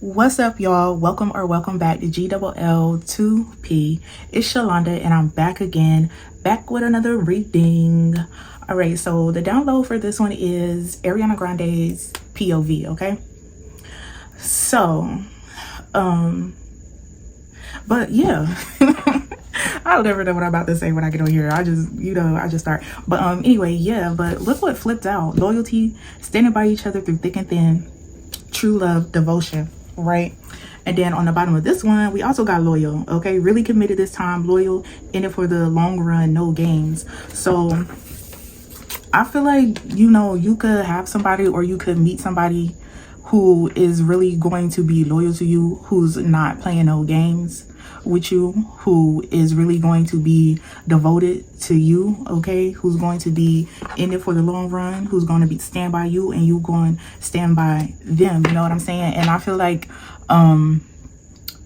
What's up, y'all? Welcome back to GLL2P. It's Shalonda, and I'm back again, back with another reading. All right, so the download for this one is Ariana Grande's POV. Okay, so but yeah. I'll never know what I'm about to say when I get on here. I just start. But anyway, yeah, but look what flipped out. Loyalty, standing by each other through thick and thin, true love, devotion, right? And then on the bottom of this one, we also got loyal. Okay, really committed this time, loyal, in it for the long run, no games. So I feel like, you could have somebody, or you could meet somebody who is really going to be loyal to you, who's not playing no games with you, who is really going to be devoted to you, okay, who's going to be in it for the long run, who's going to be stand by you, and you going to stand by them, you know what I'm saying? And I feel like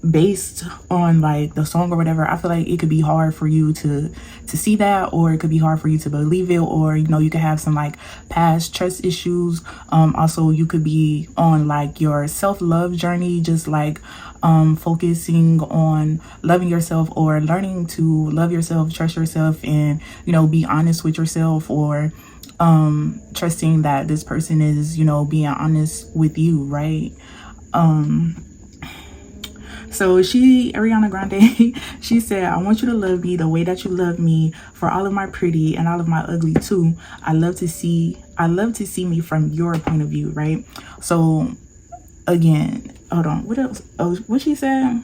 based on like the song or whatever, I feel like it could be hard for you to see that, or it could be hard for you to believe it, or you could have some like past trust issues. Also, you could be on like your self-love journey, just like focusing on loving yourself, or learning to love yourself, trust yourself, and be honest with yourself, or trusting that this person is being honest with you, right? So Ariana Grande, she said, I want you to love me the way that you love me, for all of my pretty and all of my ugly too. I love to see me from your point of view, right? So again, hold on, what else? Oh, what she said?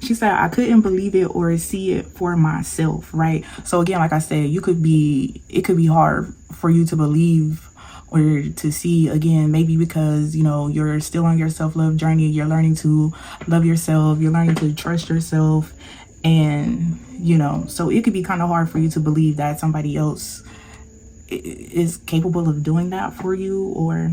She said, I couldn't believe it or see it for myself, right? So again, like I said, it could be hard for you to believe or to see, again, maybe because you're still on your self-love journey, you're learning to love yourself, you're learning to trust yourself, and so it could be kind of hard for you to believe that somebody else is capable of doing that for you, or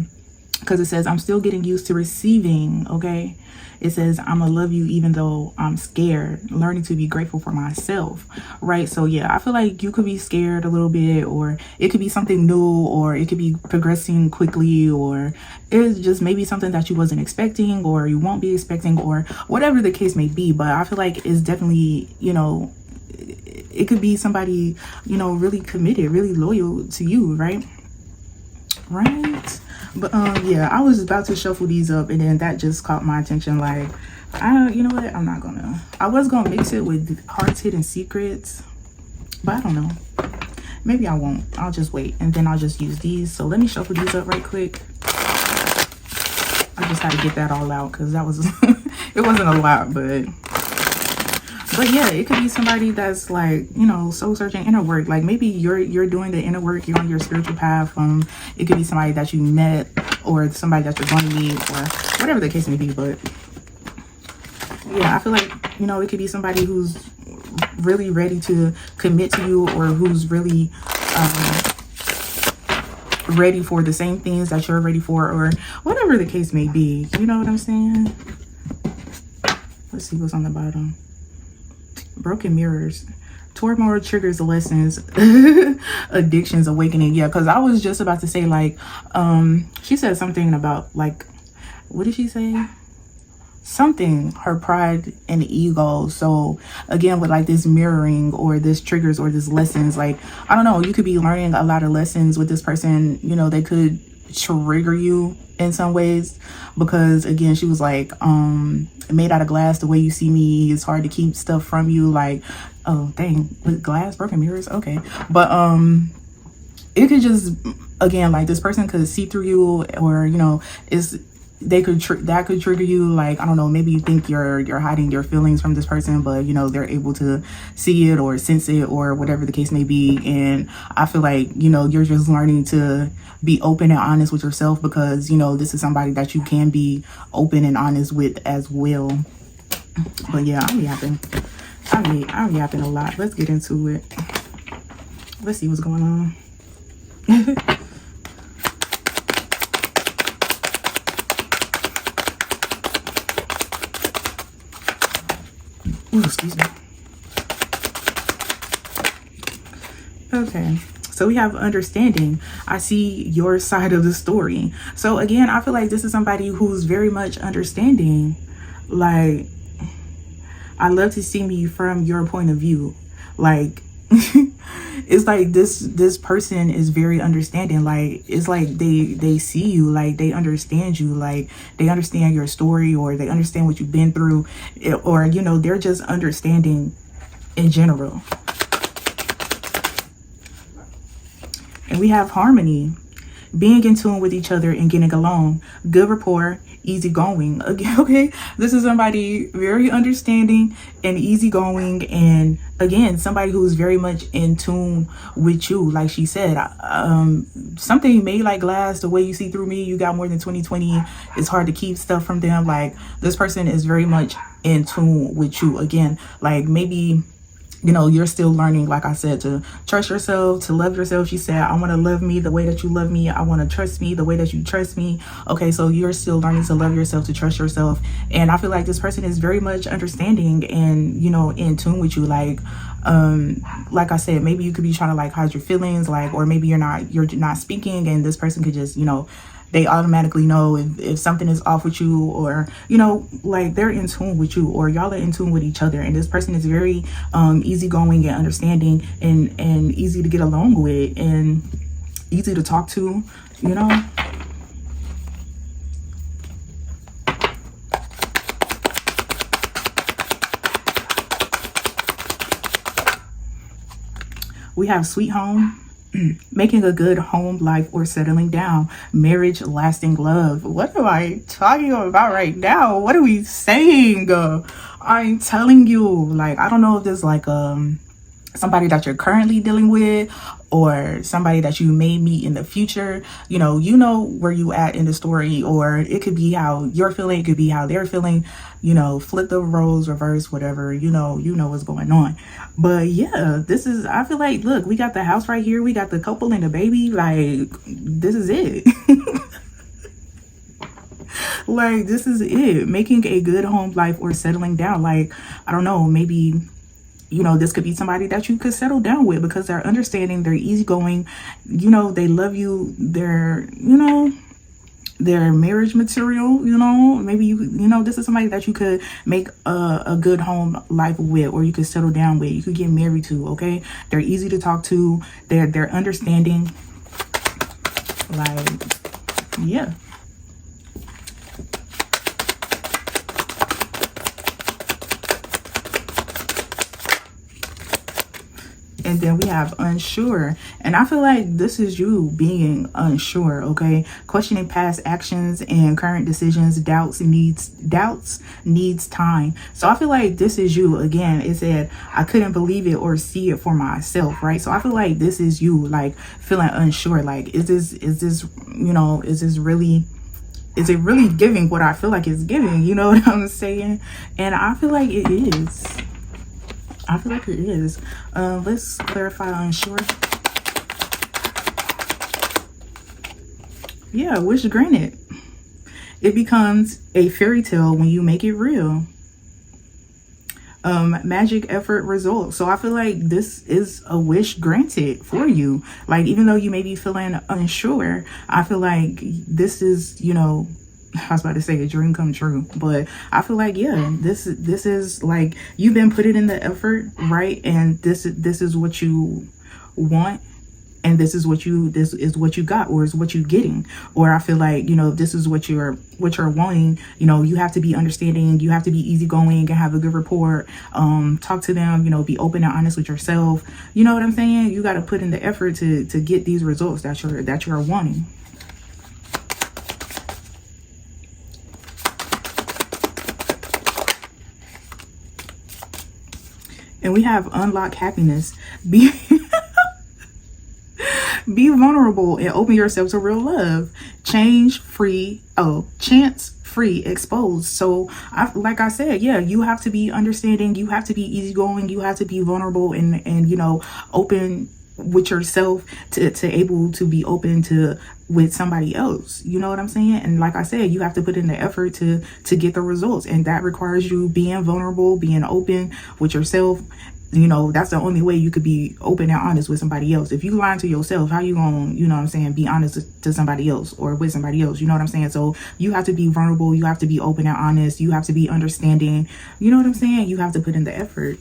because it says, I'm still getting used to receiving, okay? It says, I'm gonna love you even though I'm scared, learning to be grateful for myself, right? So yeah, I feel like you could be scared a little bit, or it could be something new, or it could be progressing quickly, or it's just maybe something that you wasn't expecting, or you won't be expecting, or whatever the case may be. But I feel like it's definitely, it could be somebody, really committed, really loyal to you, right? But yeah, I was about to shuffle these up, and then that just caught my attention. Like, you know what, I was gonna mix it with Hearts Hidden Secrets, but I don't know, maybe I won't. I'll just wait, and then I'll just use these. So let me shuffle these up right quick. I just had to get that all out because that was it wasn't a lot, but yeah, it could be somebody that's like, soul searching, inner work. Like maybe you're doing the inner work, you're on your spiritual path. It could be somebody that you met, or somebody that you're going to meet, or whatever the case may be. But yeah, I feel like, it could be somebody who's really ready to commit to you, or who's really ready for the same things that you're ready for, or whatever the case may be. You know what I'm saying? Let's see what's on the bottom. Broken mirrors, turmoil triggers lessons, addictions awakening. Yeah, because I was just about to say, like, she said something about, like, what did she say? Something, her pride and ego. So again, with like this mirroring, or this triggers, or this lessons, like, I don't know, you could be learning a lot of lessons with this person. They could trigger you in some ways, because again, she was like, made out of glass, the way you see me, it's hard to keep stuff from you. Like, oh dang, with glass, broken mirrors, okay. But it could just, again, like, this person could see through you, or that could trigger you. Like, I don't know, maybe you think you're hiding your feelings from this person, but they're able to see it or sense it, or whatever the case may be. And I feel like you're just learning to be open and honest with yourself, because this is somebody that you can be open and honest with as well. But yeah, I'm yapping a lot. Let's get into it. Let's see what's going on. Ooh, excuse me. Okay, so we have understanding. I see your side of the story. So again, I feel like this is somebody who's very much understanding Like, I love to see me from your point of view. Like, it's like this person is very understanding. Like, it's like they see you, like they understand you, like they understand your story, or they understand what you've been through, or you know, they're just understanding in general. And we have harmony, being in tune with each other and getting along, good rapport, easygoing. Okay, this is somebody very understanding and easygoing, and again, somebody who's very much in tune with you. Like she said, something made like glass, the way you see through me, you got more than 20/20. It's hard to keep stuff from them. Like, this person is very much in tune with you. Again, like, maybe, you know, you're still learning, like I said, to trust yourself, to love yourself. She said, I want to love me the way that you love me. I want to trust me the way that you trust me. Okay, so you're still learning to love yourself, to trust yourself. And I feel like this person is very much understanding and, you know, in tune with you. Like I said, maybe you could be trying to like hide your feelings, like, or maybe you're not speaking, and this person could just, you know, they automatically know if something is off with you, or, you know, like they're in tune with you, or y'all are in tune with each other. And this person is very easygoing and understanding, and easy to get along with, and easy to talk to, you know. We have sweet home, making a good home life or settling down, marriage, lasting love. What am I talking about right now? What are we saying? I'm telling you, like, I don't know if there's like somebody that you're currently dealing with, or somebody that you may meet in the future. You know where you at in the story, or it could be how you're feeling, it could be how they're feeling, you know, flip the roles, reverse, whatever, you know what's going on. But yeah, this is, I feel like, look, we got the house right here, we got the couple and the baby, like, this is it. Like, this is it, making a good home life or settling down. Like, I don't know, maybe, you know, this could be somebody that you could settle down with, because they're understanding, they're easygoing, you know, they love you, they're, you know, they're marriage material, you know. Maybe you know, this is somebody that you could make a good home life with, or you could settle down with, you could get married to. Okay, they're easy to talk to, they're understanding, like, yeah. And then we have unsure. And I feel like this is you being unsure, okay? Questioning past actions and current decisions. Doubts needs time. So I feel like this is you. Again, it said, I couldn't believe it or see it for myself, right? So I feel like this is you, like, feeling unsure. Like, is this, you know, is it really giving what I feel like it's giving? You know what I'm saying? And I feel like it is. I feel like it is. Let's clarify unsure. Yeah, wish granted. It becomes a fairy tale when you make it real. Magic effort results. So I feel like this is a wish granted for you. Like, even though you may be feeling unsure, I feel like this is, you know, I was about to say a dream come true, but I feel like, yeah, this is like, you've been putting in the effort, right? And this is what you want, and this is what you got, or is what you're getting. Or I feel like, you know, this is what you're wanting. You know, you have to be understanding, you have to be easygoing and have a good rapport. Talk to them, you know, be open and honest with yourself. You know what I'm saying? You got to put in the effort to get these results that you're wanting. And we have unlock happiness. Be vulnerable and open yourself to real love. Chance free exposed. So like I said, yeah, you have to be understanding, you have to be easygoing, you have to be vulnerable, and you know, open with yourself to able to be open to with somebody else. You know what I'm saying? And like I said, you have to put in the effort to get the results, and that requires you being vulnerable, being open with yourself. You know, that's the only way you could be open and honest with somebody else. If you lie to yourself, how you gonna, you know what I'm saying, be honest to somebody else or with somebody else? You know what I'm saying? So you have to be vulnerable, you have to be open and honest, you have to be understanding. You know what I'm saying? You have to put in the effort.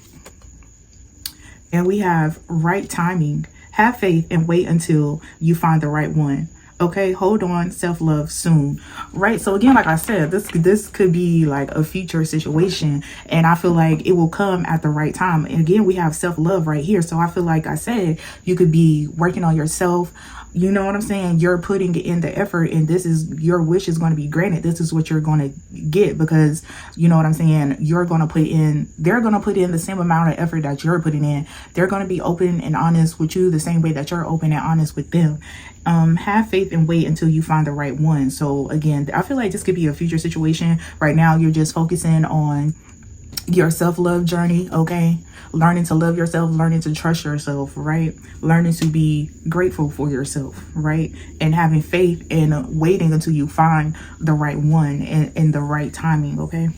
And we have right timing. Have faith and wait until you find the right one. Okay, hold on, self-love soon. Right, so again, like I said, this could be like a future situation, and I feel like it will come at the right time. And again, we have self-love right here, so I feel like I said you could be working on yourself. You know what I'm saying? You're putting in the effort, and this is your wish is going to be granted. This is what you're going to get, because you know what I'm saying, you're going to put in, they're going to put in the same amount of effort that you're putting in. They're going to be open and honest with you the same way that you're open and honest with them. Have faith and wait until you find the right one. So again, I feel like this could be a future situation. Right now, you're just focusing on your self-love journey, okay? Learning to love yourself, learning to trust yourself, right? Learning to be grateful for yourself, right? And having faith and waiting until you find the right one and the right timing, okay?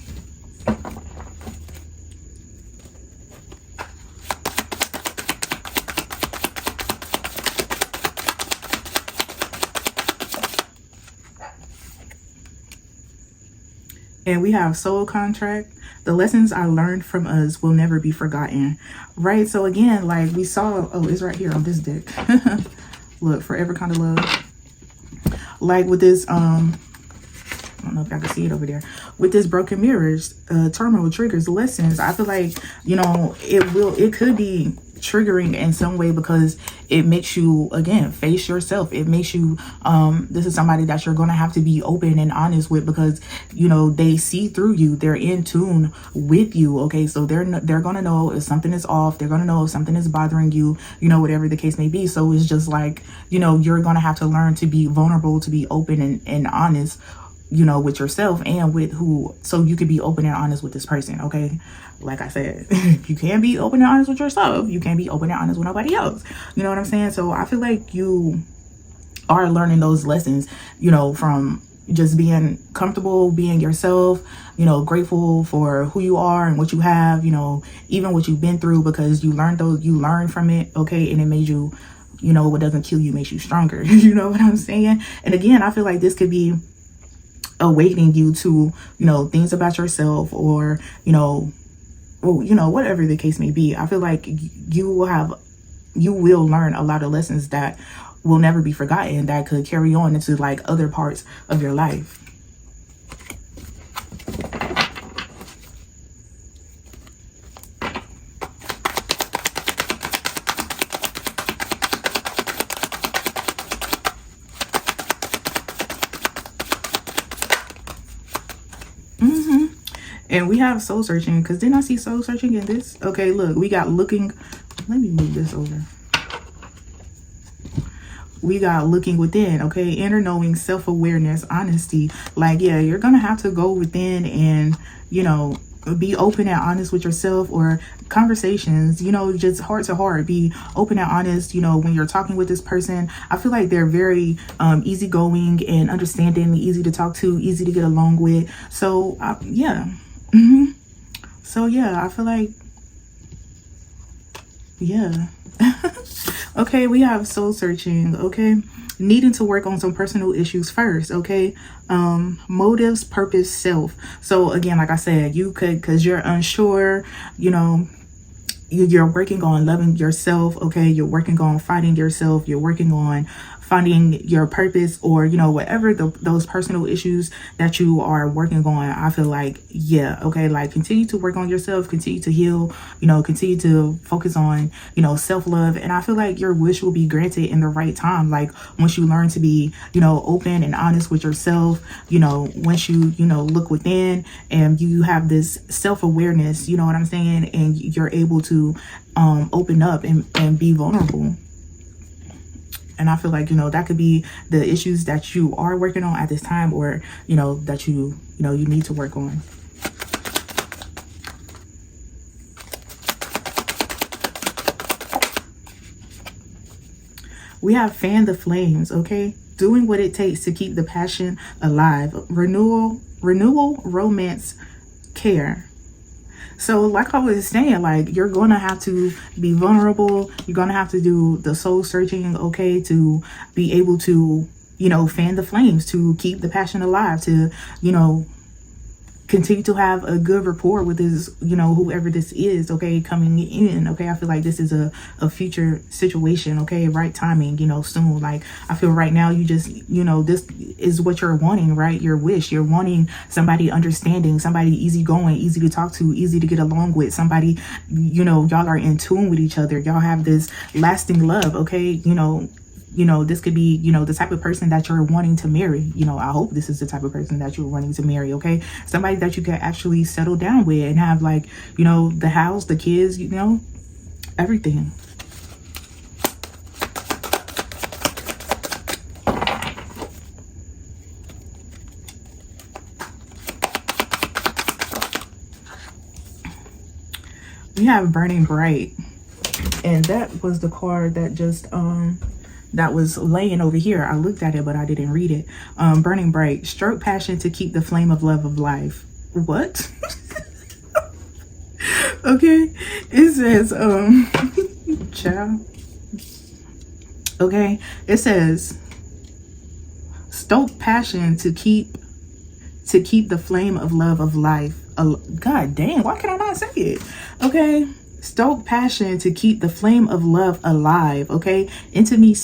And we have soul contract. The lessons I learned from us will never be forgotten. Right? So again, like we saw, oh, it's right here on this deck. Look, forever kind of love. Like with this, I don't know if I can see it over there. With this broken mirrors, terminal triggers, lessons. I feel like, you know, it could be triggering in some way, because it makes you, again, face yourself. It makes you, this is somebody that you're going to have to be open and honest with, because, you know, they see through you. They're in tune with you. Okay. So they're going to know if something is off. They're going to know if something is bothering you, you know, whatever the case may be. So it's just like, you know, you're going to have to learn to be vulnerable, to be open and honest, you know, with yourself and with who, so you could be open and honest with this person. Okay. Like I said, you can't be open and honest with yourself. You can't be open and honest with nobody else. You know what I'm saying? So I feel like you are learning those lessons, you know, from just being comfortable, being yourself, you know, grateful for who you are and what you have, you know, even what you've been through, because you learned from it. Okay. And it made you, you know, what doesn't kill you makes you stronger. You know what I'm saying? And again, I feel like this could be awakening you to, you know, things about yourself, or, you know, well, you know, whatever the case may be. I feel like you will learn a lot of lessons that will never be forgotten, that could carry on into like other parts of your life. And we have soul searching, because didn't I see soul searching in this? Okay, look, we got looking. Let me move this over. We got looking within, okay? Inner knowing, self-awareness, honesty. Like, yeah, you're going to have to go within and, you know, be open and honest with yourself, or conversations, you know, just heart to heart, be open and honest, you know, when you're talking with this person. I feel like they're very easygoing and understanding, easy to talk to, easy to get along with. So, yeah. So yeah, I feel like, yeah. Okay, we have soul searching. Okay, needing to work on some personal issues first. Okay, motives, purpose, self. So again, like I said, you could, because you're unsure, you know, you're working on loving yourself. Okay, you're working on finding yourself. You're working on finding your purpose, or, you know, whatever those personal issues that you are working on. I feel like, yeah, okay, like continue to work on yourself, continue to heal, you know, continue to focus on, you know, self-love. And I feel like your wish will be granted in the right time. Like once you learn to be, you know, open and honest with yourself, you know, once you know, look within and you have this self-awareness, you know what I'm saying, and you're able to open up and be vulnerable. And I feel like, you know, that could be the issues that you are working on at this time, or, you know, that you need to work on. We have fan the flames, okay? Doing what it takes to keep the passion alive. Renewal, romance, care. So like I was saying, like, you're gonna have to be vulnerable. You're gonna have to do the soul searching, okay, to be able to, fan the flames, to keep the passion alive, to, continue to have a good rapport with this, whoever this is, okay, coming in, okay. I feel like this is a future situation, okay, right timing, soon. Like, I feel right now you just, this is what you're wanting, right? Your wish. You're wanting somebody understanding, somebody easygoing, easy to talk to, easy to get along with, somebody, y'all are in tune with each other. Y'all have this lasting love, okay, this could be, the type of person that you're wanting to marry. I hope this is the type of person that you're wanting to marry, okay? Somebody that you can actually settle down with and have, like, the house, the kids, everything. We have Burning Bright. And that was the card that just, that was laying over here. I looked at it, but I didn't read it. Burning Bright. Stroke passion to keep the flame of love of life. What? Okay. It says, child. Okay. It says, stoke passion to keep the flame of love of life. God damn, why can I not say it? Okay. Stoke passion to keep the flame of love alive, okay? Intimacy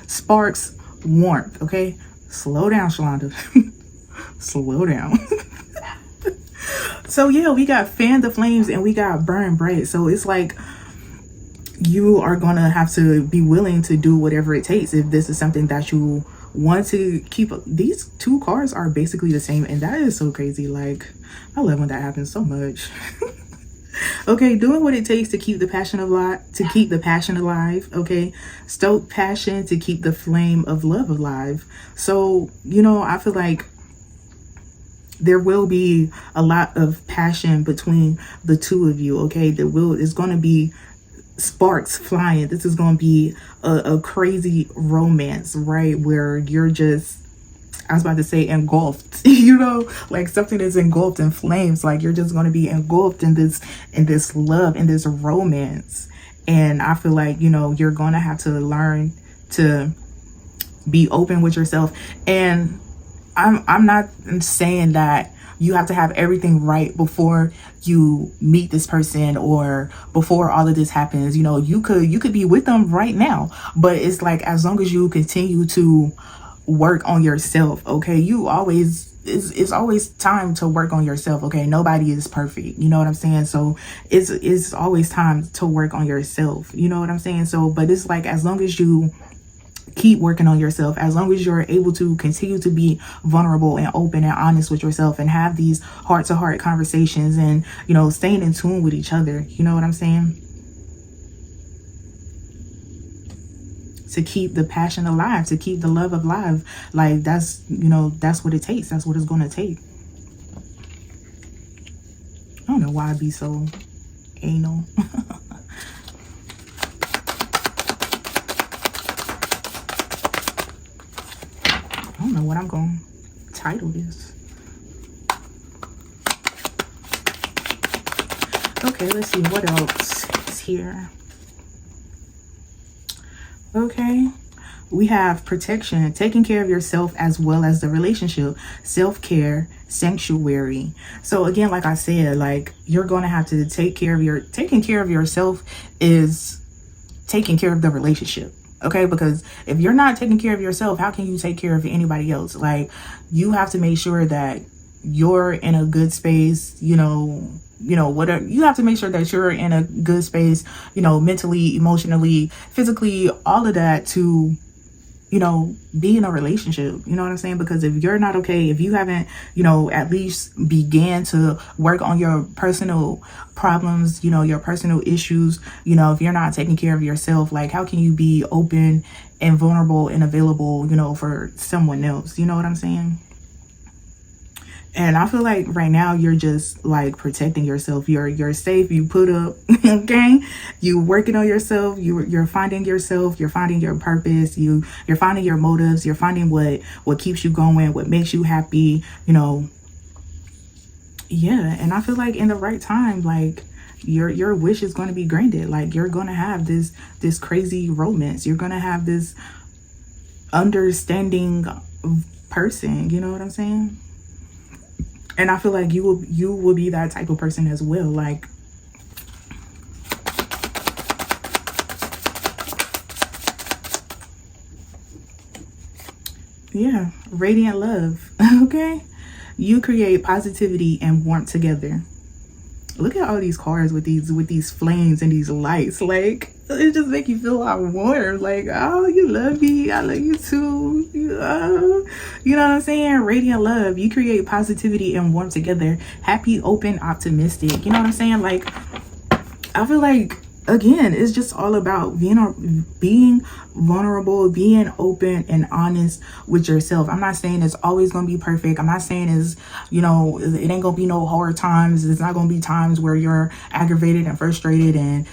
sparks warmth, okay? Slow down, Shalonda. Slow down. So yeah, we got fan the flames and we got burn bright. So it's like you are gonna have to be willing to do whatever it takes if this is something that you want to keep. These two cards are basically the same, and that is so crazy. Like, I love when that happens so much. Okay, doing what it takes to keep the passion alive, okay? Stoke passion to keep the flame of love alive. So, I feel like there will be a lot of passion between the two of you, okay? It's going to be sparks flying. This is going to be a crazy romance, right? Where you're just, I was about to say engulfed, like something that's engulfed in flames. Like, you're just going to be engulfed in this love, in this romance. And I feel like, you're going to have to learn to be open with yourself. And I'm not saying that you have to have everything right before you meet this person or before all of this happens. You could be with them right now, but it's like, as long as you continue to work on yourself, okay? It's always time to work on yourself, okay? Nobody is perfect, you know what I'm saying? So it's always time to work on yourself, you know what I'm saying? So, but it's like, as long as you keep working on yourself, as long as you're able to continue to be vulnerable and open and honest with yourself and have these heart-to-heart conversations and, staying in tune with each other, you know what I'm saying? To keep the passion alive, to keep the love alive. Like, that's what it takes. That's what it's going to take. I don't know why I'd be so anal. I don't know what I'm going to title this. Okay, let's see what else is here. Okay, we have protection, taking care of yourself as well as the relationship, self-care, sanctuary. So again, like I said, like, you're going to have to taking care of yourself is taking care of the relationship. Okay, because if you're not taking care of yourself, how can you take care of anybody else? Like, you have to make sure that you're in a good space, whatever. You have to make sure that you're in a good space, mentally, emotionally, physically, all of that to, be in a relationship. You know what I'm saying? Because if you're not okay, if you haven't, at least began to work on your personal problems, your personal issues, if you're not taking care of yourself, like, how can you be open and vulnerable and available, for someone else? You know what I'm saying? And I feel like right now you're just like protecting yourself. You're safe. You put up, okay. You working on yourself. You're finding yourself. You're finding your purpose. You're finding your motives. You're finding what keeps you going. What makes you happy. You know. Yeah, and I feel like in the right time, like your wish is going to be granted. Like you're going to have this crazy romance. You're going to have this understanding person. You know what I'm saying? And I feel like you will be that type of person as well. Like, yeah, radiant love. Okay, you create positivity and warmth together. Look at all these cars with these flames and these lights. Like, it just make you feel all warm. Like, oh, you love me, I love you too. You know what I'm saying? Radiant love. You create positivity and warmth together. Happy, open, optimistic. You know what I'm saying? Like, I feel like, again, it's just all about being vulnerable, being open and honest with yourself. I'm not saying it's always gonna be perfect. I'm not saying it's, it ain't gonna be no hard times. It's not gonna be times where you're aggravated and frustrated, and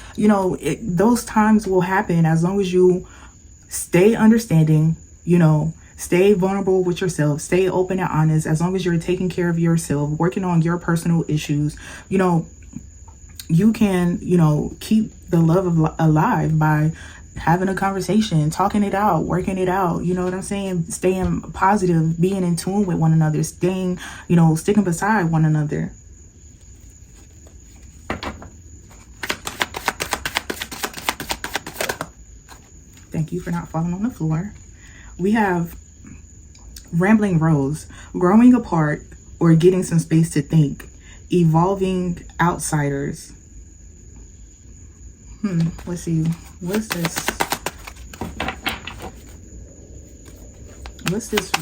those times will happen as long as you stay understanding, stay vulnerable with yourself, stay open and honest. As long as you're taking care of yourself, working on your personal issues, you can, keep the love alive by having a conversation, talking it out, working it out. You know what I'm saying? Staying positive, being in tune with one another, staying, sticking beside one another. Thank you for not falling on the floor. We have rambling rose, growing apart or getting some space to think, evolving outsiders. Let's see. What's this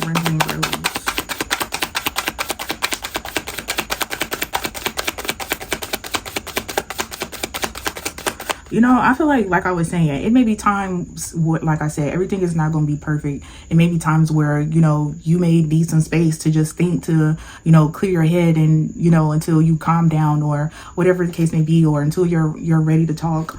rambling rose? I feel like I was saying, it may be times, like I said, everything is not going to be perfect. It may be times where, you may need some space to just think, to, clear your head and, until you calm down or whatever the case may be, or until you're ready to talk.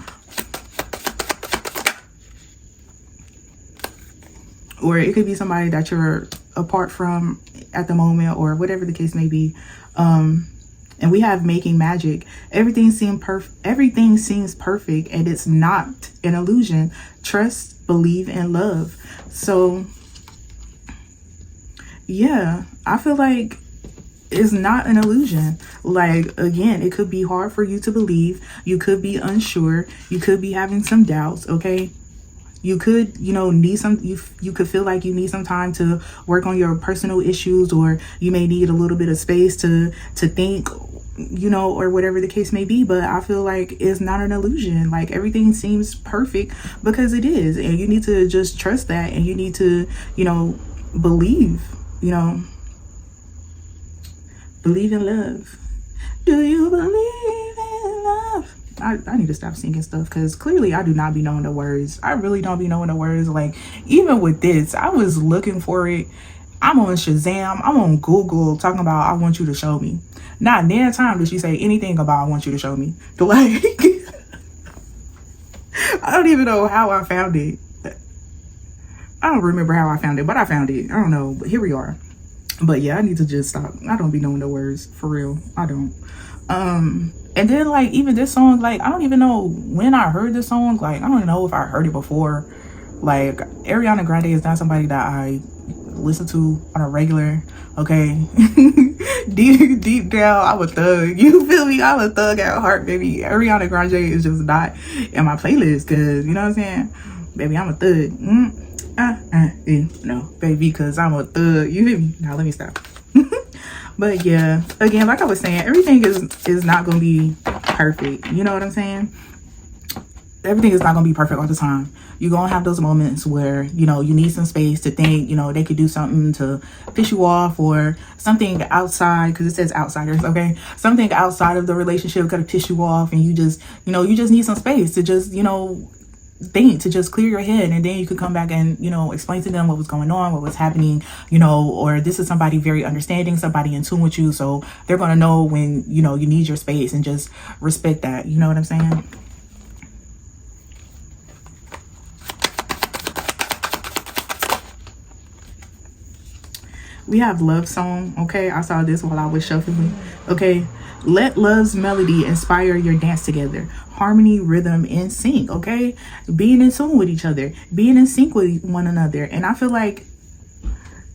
Or it could be somebody that you're apart from at the moment, or whatever the case may be. And we have making magic. Everything seems perfect, and it's not an illusion. Trust, believe, and love. So yeah, I feel like it's not an illusion. Like, again, it could be hard for you to believe. You could be unsure. You could be having some doubts, okay? You could, need you could feel like you need some time to work on your personal issues, or you may need a little bit of space to think, or whatever the case may be. But I feel like it's not an illusion. Like, everything seems perfect because it is. And you need to just trust that, and you need to, believe, believe in love. Do you believe in love? I need to stop singing stuff, because clearly I do not be knowing the words. I really don't be knowing the words. Like, even with this, I was looking for it. I'm on Shazam. I'm on Google talking about, I want you to show me. Not near time did she say anything about, I want you to show me. Like, I don't even know how I found it. I don't remember how I found it, but I found it. I don't know, but here we are. But yeah, I need to just stop. I don't be knowing the words, for real. I don't. And then, like, even this song, like, I don't even know when I heard this song. Like, I don't even know if I heard it before. Like, Ariana Grande is not somebody that I listen to on a regular, okay? deep down, I'm a thug. You feel me? I'm a thug at heart, baby. Ariana Grande is just not in my playlist, because, you know what I'm saying? Baby, I'm a thug. No, baby, because I'm a thug. You hear me? Now, let me stop. But yeah, again, like I was saying, everything is not going to be perfect. You know what I'm saying? Everything is not going to be perfect all the time. You're going to have those moments where, you need some space to think, they could do something to piss you off, or something outside, because it says outsiders, okay? Something outside of the relationship could piss you off, and you just need some space to just, think, to just clear your head, and then you could come back and, you know, explain to them what was going on, what was happening, you know, or this is somebody very understanding, somebody in tune with you, so they're going to know when, you know, you need your space, and just respect that. You know what I'm saying? We have love song. Okay, I saw this while I was shuffling. Okay, let love's melody inspire your dance together. Harmony, rhythm, and sync. Okay, being in tune with each other, being in sync with one another. And I feel like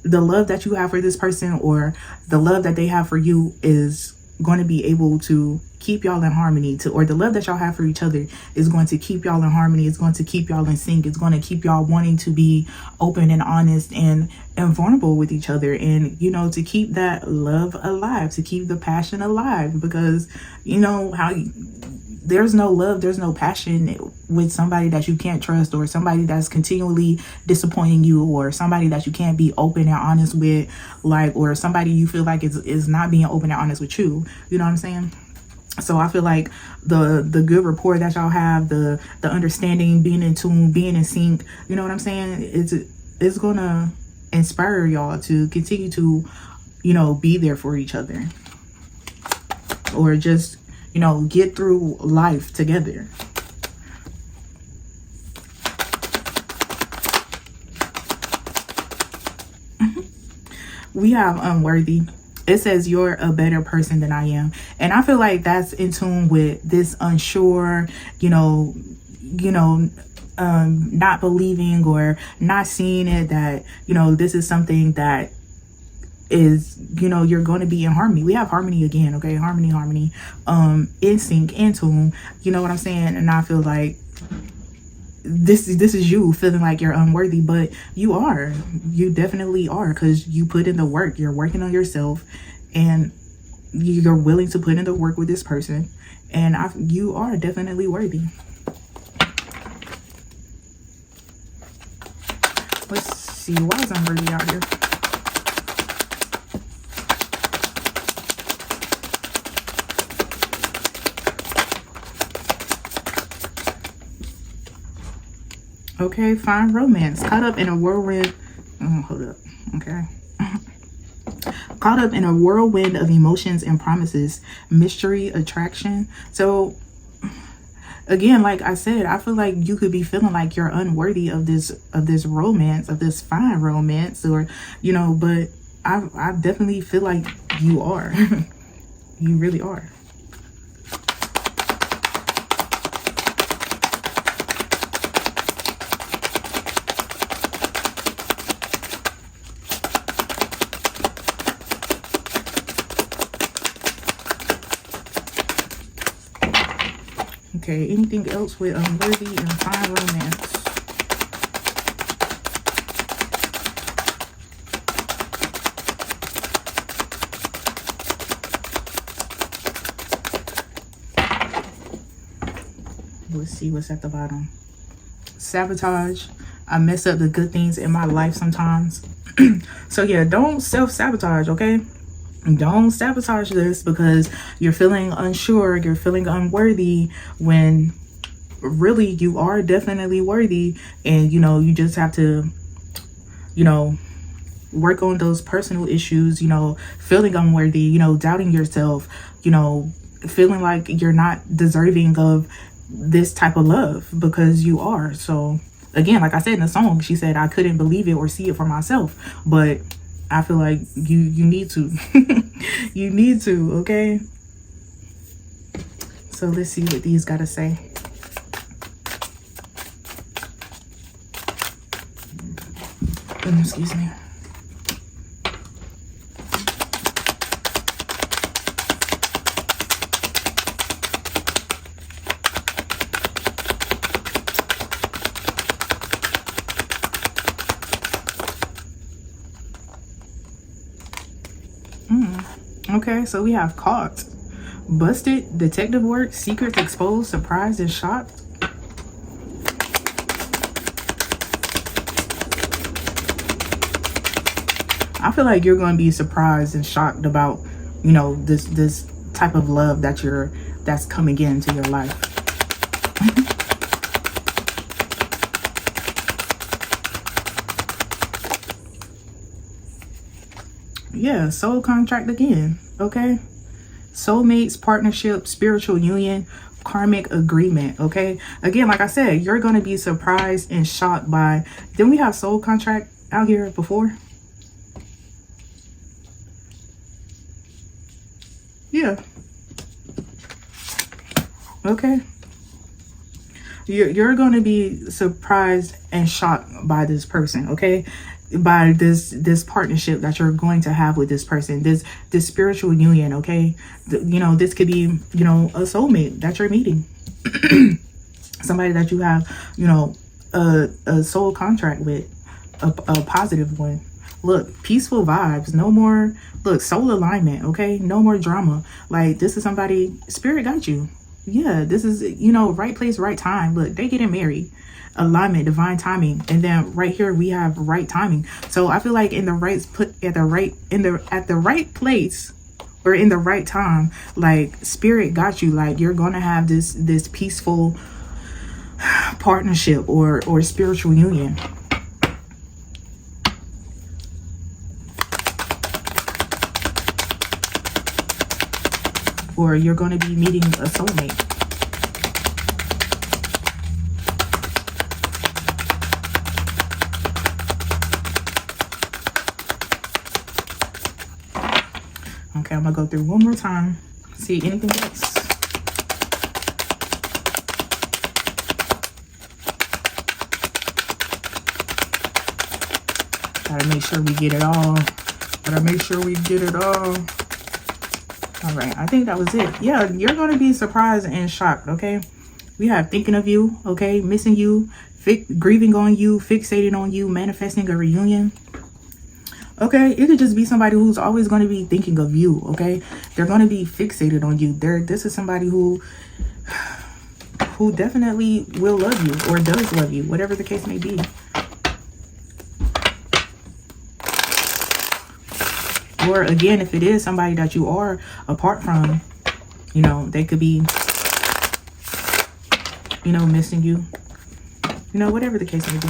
the love that you have for this person, or the love that they have for you, is going to be able to keep y'all in harmony, or the love that y'all have for each other is going to keep y'all in harmony. It's going to keep y'all in sync. It's going to keep y'all wanting to be open and honest and vulnerable with each other, and, you know, to keep that love alive, to keep the passion alive, because, you know, there's no love, there's no passion with somebody that you can't trust, or somebody that's continually disappointing you, or somebody that you can't be open and honest with, like, or somebody you feel like is not being open and honest with you. You know what I'm saying? So I feel like the good rapport that y'all have, the understanding, being in tune, being in sync, you know what I'm saying, it's gonna inspire y'all to continue to, you know, be there for each other, or just, you know, get through life together. We have unworthy. It says you're a better person than I am. And I feel like that's in tune with this unsure, not believing or not seeing it, that, you know, this is something that is, you know, you're going to be in harmony. We have harmony again. Okay, harmony, in sync, in tune, you know what I'm saying? And I feel like this is you feeling like you're unworthy, but you definitely are, because you put in the work. You're working on yourself, and you're willing to put in the work with this person, and you are definitely worthy. Let's see, why is unworthy out here? Okay, find romance. Caught up in a whirlwind. Hold up. Okay. Caught up in a whirlwind of emotions and promises, mystery, attraction. So again, like I said, I feel like you could be feeling like you're unworthy of this romance, of this fine romance, or, you know, but I definitely feel like you are. You really are. Okay, anything else with unworthy and fine romance? Let's see what's at the bottom. Sabotage. I mess up the good things in my life sometimes. So yeah, don't self-sabotage, okay? Don't sabotage this because you're feeling unsure, you're feeling unworthy, when really you are definitely worthy. And, you know, you just have to, you know, work on those personal issues, you know, feeling unworthy, you know, doubting yourself, you know, feeling like you're not deserving of this type of love, because you are. So again, like I said in the song, she said, I couldn't believe it or see it for myself, but I feel like you need to. You need to, okay? So let's see what these gotta say. Excuse me. Okay, so we have caught, busted, detective work, secrets exposed, surprised, and shocked. I feel like you're going to be surprised and shocked about, you know, this type of love that's coming into your life. Yeah, soul contract again. Okay. Soulmates, partnership, spiritual union, karmic agreement. Okay. Again, like I said, you're going to be surprised and shocked by. Didn't we have soul contract out here before? Yeah. Okay. You're going to be surprised and shocked by this person. Okay. By this partnership that you're going to have with this person, this spiritual union. Okay. You know, this could be, you know, a soulmate that you're meeting. Somebody that you have, you know, a soul contract with, a positive one. Look, peaceful vibes, no more, look, soul alignment. Okay. No more drama. Like, this is somebody, spirit got you. Yeah, this is, you know, right place, right time. Look, they getting married. Alignment, divine timing. And then right here we have right timing. So I feel like in the right at the right place or in the right time, like spirit got you. Like, you're gonna have this peaceful partnership or spiritual union. Or you're going to be meeting a soulmate. Okay, I'm going to go through one more time. See anything else. Gotta make sure we get it all. Gotta make sure we get it all. All right, I think that was it. Yeah, you're going to be surprised and shocked, okay? We have thinking of you, okay? Missing you, grieving on you, fixating on you, manifesting a reunion. Okay, it could just be somebody who's always going to be thinking of you, okay? They're going to be fixated on you. This is somebody who definitely will love you or does love you, whatever the case may be. Or again, if it is somebody that you are apart from, you know, they could be, you know, missing you, you know, whatever the case may be.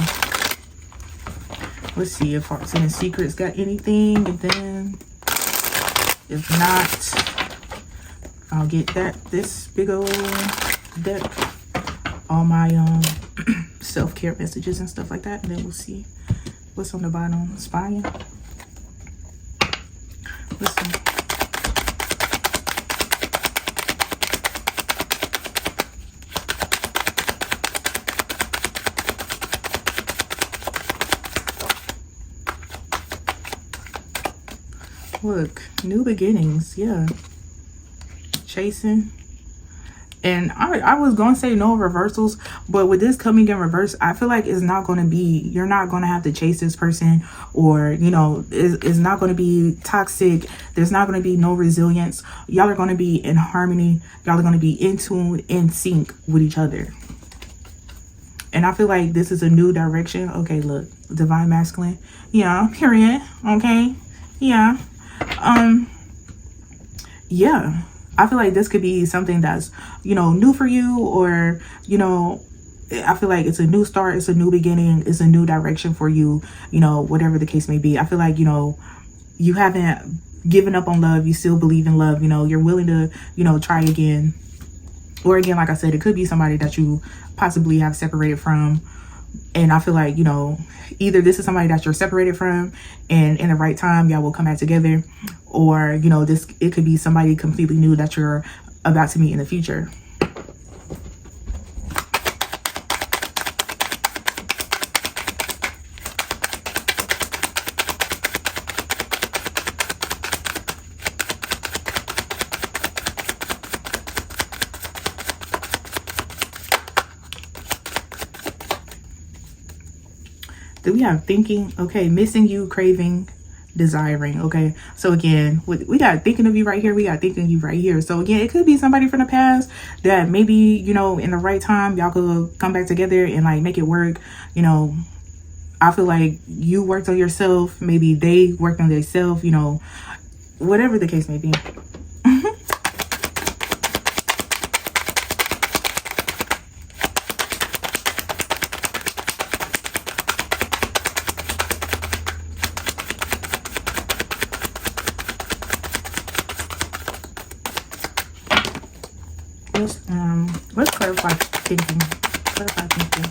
Let's see if Hearts and Secrets got anything. And then if not, I'll get this big old deck, all my self-care messages and stuff like that. And then we'll see what's on the bottom. Spine. Let's see. Look, new beginnings. Yeah. Chasing. And I was going to say no reversals, but with this coming in reverse, I feel like it's not going to be, you're not going to have to chase this person, or, you know, it's not going to be toxic. There's not going to be no resilience. Y'all are going to be in harmony. Y'all are going to be in tune, in sync with each other. And I feel like this is a new direction. Okay, look, divine masculine. Yeah, period. Okay. Yeah. Yeah. I feel like this could be something that's, you know, new for you, or, you know, I feel like it's a new start. It's a new beginning. It's a new direction for you, you know, whatever the case may be. I feel like, you know, you haven't given up on love. You still believe in love. You know, you're willing to, you know, try again. Or again, like I said, it could be somebody that you possibly have separated from. And I feel like, you know, either this is somebody that you're separated from and in the right time, y'all will come back together. Or, you know, it could be somebody completely new that you're about to meet in the future. Do we have thinking? Okay, missing you, craving, desiring. Okay, so again, we got thinking of you right here. We got thinking of you right here. So again, it could be somebody from the past that maybe, you know, in the right time, y'all could come back together and like make it work. You know, I feel like you worked on yourself. Maybe they worked on themselves, you know, whatever the case may be. Let's clarify thinking. Clarify thinking.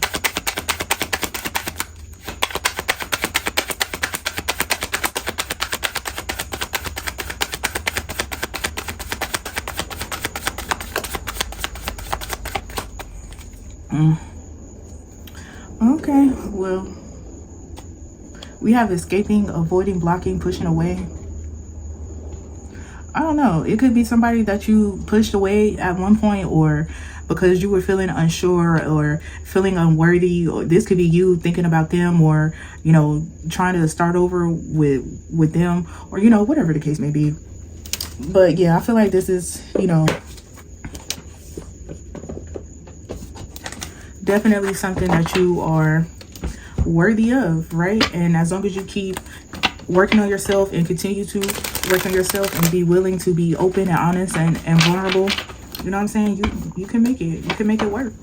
Okay, well, we have escaping, avoiding, blocking, pushing away. I don't know. It could be somebody that you pushed away at one point, or because you were feeling unsure or feeling unworthy, or this could be you thinking about them, or, you know, trying to start over with them, or, you know, whatever the case may be. But yeah, I feel like this is, you know, definitely something that you are worthy of, right? And as long as you keep working on yourself and continue to work on yourself and be willing to be open and honest and vulnerable, you know what I'm saying, you can make it. You can make it work.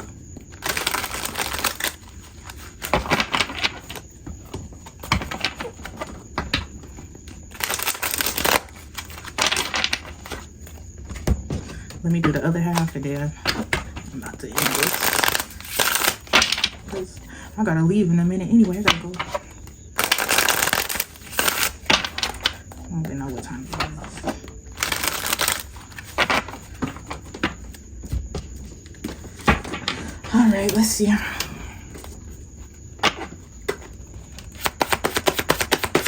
Let me do the other half and then I'm about to end this, because I gotta leave in a minute anyway. I gotta go. I don't even know what time it is. All right, let's see.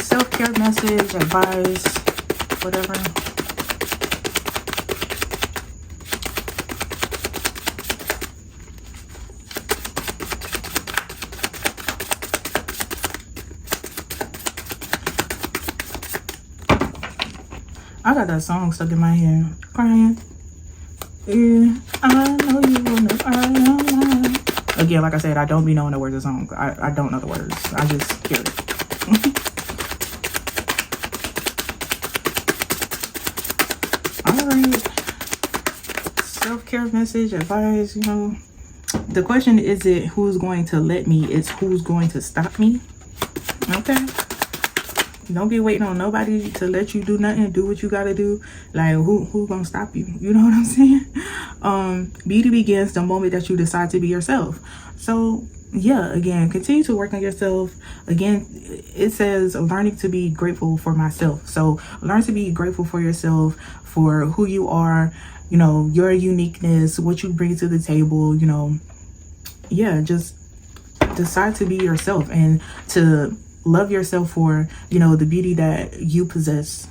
Self-care message, advice, whatever. I got that song stuck in my head. Crying. Yeah, I know you wanna cry. Again, like I said, I don't be knowing the words of the song. I don't know the words. I just hear it. Alright. Self-care message, advice, you know. The question isn't who's going to let me, it's who's going to stop me. Okay. Don't be waiting on nobody to let you do nothing. Do what you gotta do. Like, who gonna stop you? You know what I'm saying? Beauty begins the moment that you decide to be yourself. So yeah, again, continue to work on yourself. Again, it says learning to be grateful for myself. So learn to be grateful for yourself, for who you are, you know, your uniqueness, what you bring to the table, you know. Yeah, just decide to be yourself and to love yourself for, you know, the beauty that you possess.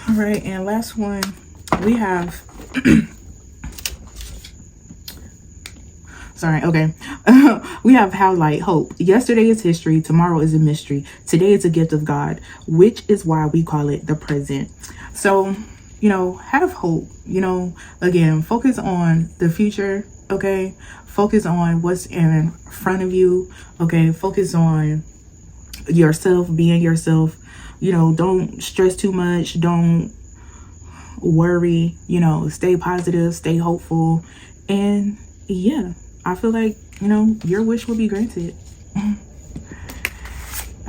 All right, and last one, we have sorry, okay. We have how light hope. Yesterday is history, tomorrow is a mystery, today is a gift of God, which is why we call it the present. So, you know, have hope. You know, again, focus on the future. Okay, focus on what's in front of you. Okay, focus on yourself, being yourself. You know, don't stress too much, don't worry, you know, stay positive, stay hopeful. And yeah, I feel like, you know, your wish will be granted. I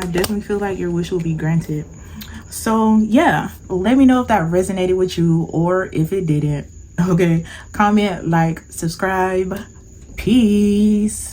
definitely feel like your wish will be granted. So yeah, let me know if that resonated with you or if it didn't. Okay, comment, like, subscribe. Peace.